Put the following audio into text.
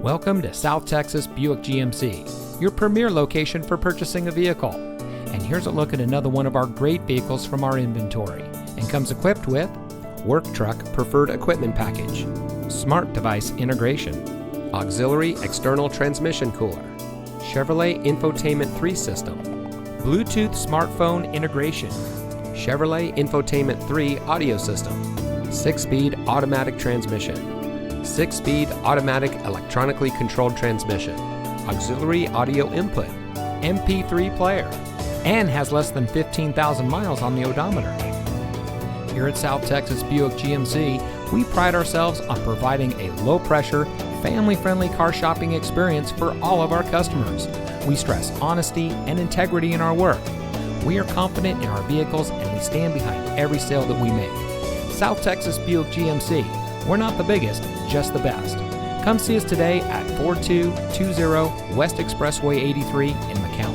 Welcome to South Texas Buick GMC, your premier location for purchasing a vehicle. And here's a look at another one of our great vehicles from our inventory, and comes equipped with Work Truck Preferred Equipment Package, Smart Device Integration, Auxiliary External Transmission Cooler, Chevrolet Infotainment 3 System, Bluetooth Smartphone Integration, Chevrolet Infotainment 3 Audio System, 6-speed automatic transmission, 6-speed automatic electronically controlled transmission, auxiliary audio input, MP3 player, and has less than 15,000 miles on the odometer. Here at South Texas Buick GMC, we pride ourselves on providing a low-pressure, family-friendly car shopping experience for all of our customers. We stress honesty and integrity in our work. We are confident in our vehicles and we stand behind every sale that we make. South Texas Buick GMC, we're not the biggest, just the best. Come see us today at 4220 West Expressway 83 in McAllen.